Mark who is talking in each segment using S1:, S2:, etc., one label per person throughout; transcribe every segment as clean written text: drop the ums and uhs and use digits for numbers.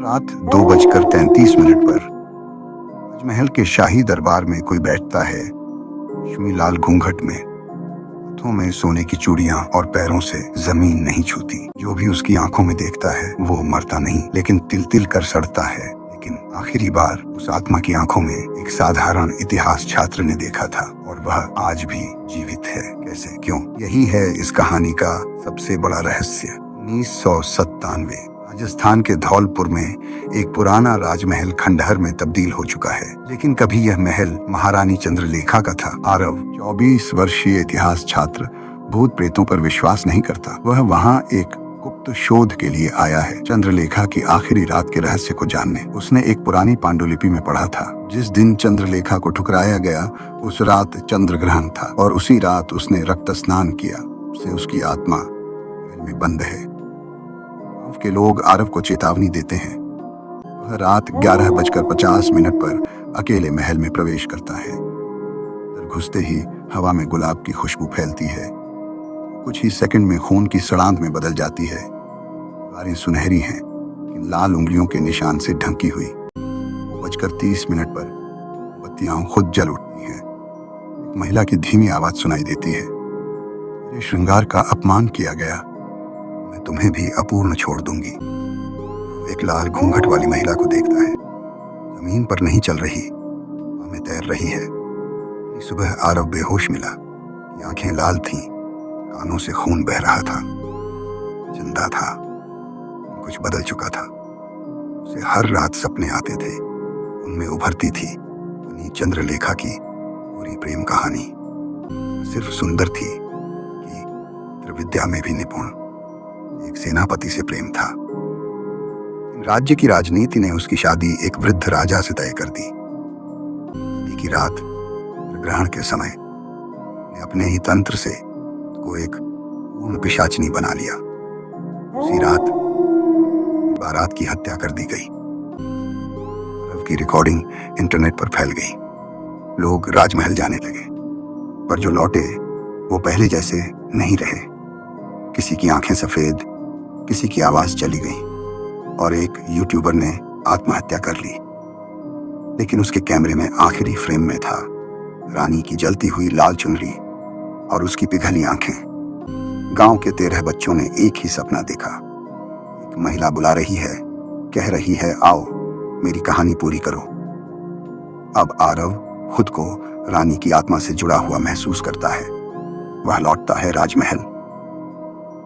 S1: रात 2:33 पर ताजमहल के शाही दरबार में कोई बैठता है, रेशमी लाल घूंघट में, हाथों में सोने की चूड़ियां और पैरों से जमीन नहीं छूती। जो भी उसकी आंखों में देखता है वो मरता नहीं, लेकिन तिल तिल कर सड़ता है। लेकिन आखिरी बार उस आत्मा की आंखों में एक साधारण इतिहास छात्र ने देखा था, और वह आज भी जीवित है। कैसे, क्यों? यही है इस कहानी का सबसे बड़ा रहस्य। 1997 राजस्थान के धौलपुर में एक पुराना राजमहल खंडहर में तब्दील हो चुका है, लेकिन कभी यह महल महारानी चंद्रलेखा का था। आरव 24 वर्षीय इतिहास छात्र भूत प्रेतों पर विश्वास नहीं करता। वह वहाँ एक गुप्त शोध के लिए आया है, चंद्रलेखा की आखिरी रात के रहस्य को जानने। उसने एक पुरानी पांडुलिपि में पढ़ा था, जिस दिन चंद्रलेखा को ठुकराया गया उस रात चंद्र ग्रहण था, और उसी रात उसने रक्त स्नान किया। उससे उसकी आत्मा महल में बंद है। गांव के लोग आरव को चेतावनी देते हैं। वह रात 11:50 पर अकेले महल में प्रवेश करता है। अंदर घुसते ही हवा में गुलाब की खुशबू फैलती है। कुछ ही सेकंड में खून की सड़ांध में बदल जाती है। दीवारें सुनहरी हैं, लेकिन लाल उंगलियों के निशान से ढंकी हुई। 2:30 पर बत्तियां खुद जल उठती हैं। एक महिला की धीमी आवाज सुनाई देती है, मेरे श्रृंगार का अपमान किया गया, मैं तुम्हें भी अपूर्ण छोड़ दूंगी। एक लाल घूंघट वाली महिला को देखता है। जमीन पर नहीं चल रही, हवा में तैर रही है। सुबह आरव बेहोश मिला। आंखें लाल थीं, कानों से खून बह रहा था। जिंदा था, कुछ बदल चुका था। उसे हर रात सपने आते थे, उनमें उभरती थी अपनी चंद्रलेखा की पूरी प्रेम कहानी। सिर्फ सुंदर थी कि विद्या में भी निपुण, एक सेनापति से प्रेम था। राज्य की राजनीति ने उसकी शादी एक वृद्ध राजा से तय कर दी। की रात ग्रहण के समय ने अपने ही तंत्र से को एक पूर्ण पिशाचिनी बना लिया। उसी रात बारात की हत्या कर दी गई। आरव की रिकॉर्डिंग इंटरनेट पर फैल गई। लोग राजमहल जाने लगे, पर जो लौटे वो पहले जैसे नहीं रहे। किसी की आंखें सफेद, किसी की आवाज चली गई, और एक यूट्यूबर ने आत्महत्या कर ली। लेकिन उसके कैमरे में आखिरी फ्रेम में था रानी की जलती हुई लाल चुनरी और उसकी पिघली आंखें। गांव के 13 बच्चों ने एक ही सपना देखा। एक महिला बुला रही है, कह रही है, आओ मेरी कहानी पूरी करो। अब आरव खुद को रानी की आत्मा से जुड़ा हुआ महसूस करता है। वह लौटता है राजमहल।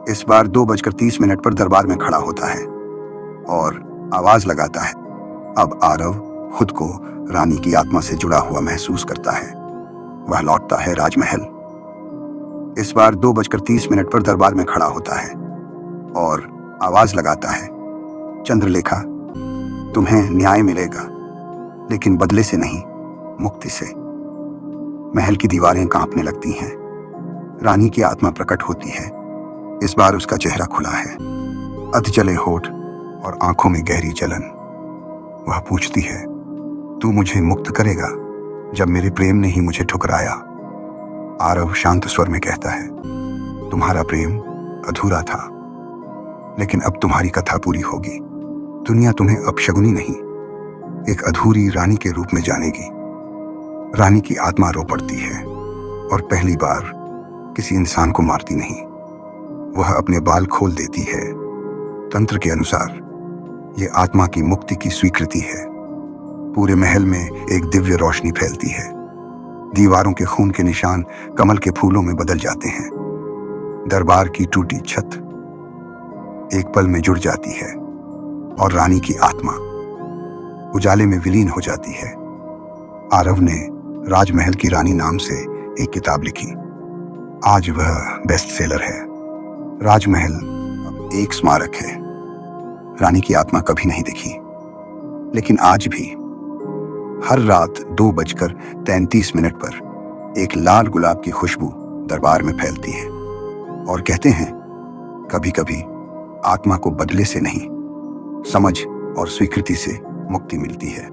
S1: इस बार 2:30 पर दरबार में खड़ा होता है और आवाज लगाता है। अब आरव खुद को रानी की आत्मा से जुड़ा हुआ महसूस करता है। वह लौटता है राजमहल। इस बार 2:30 पर दरबार में खड़ा होता है और आवाज लगाता है, चंद्रलेखा, तुम्हें न्याय मिलेगा, लेकिन बदले से नहीं, मुक्ति से। महल की दीवारें कांपने लगती हैं। रानी की आत्मा प्रकट होती है। इस बार उसका चेहरा खुला है, अधजले होठ और आंखों में गहरी जलन। वह पूछती है, तू मुझे मुक्त करेगा जब मेरे प्रेम ने ही मुझे ठुकराया? आरव शांत स्वर में कहता है, तुम्हारा प्रेम अधूरा था, लेकिन अब तुम्हारी कथा पूरी होगी। दुनिया तुम्हें अपशगुनी नहीं, एक अधूरी रानी के रूप में जानेगी। रानी की आत्मा रो पड़ती है और पहली बार किसी इंसान को मारती नहीं। वह अपने बाल खोल देती है। तंत्र के अनुसार ये आत्मा की मुक्ति की स्वीकृति है। पूरे महल में एक दिव्य रोशनी फैलती है। दीवारों के खून के निशान कमल के फूलों में बदल जाते हैं। दरबार की टूटी छत एक पल में जुड़ जाती है और रानी की आत्मा उजाले में विलीन हो जाती है। आरव ने राजमहल की रानी नाम से एक किताब लिखी। आज वह बेस्ट सेलर है। राजमहल अब एक स्मारक है। रानी की आत्मा कभी नहीं दिखी, लेकिन आज भी हर रात 2:33 पर एक लाल गुलाब की खुशबू दरबार में फैलती है। और कहते हैं, कभी कभी आत्मा को बदले से नहीं, समझ और स्वीकृति से मुक्ति मिलती है।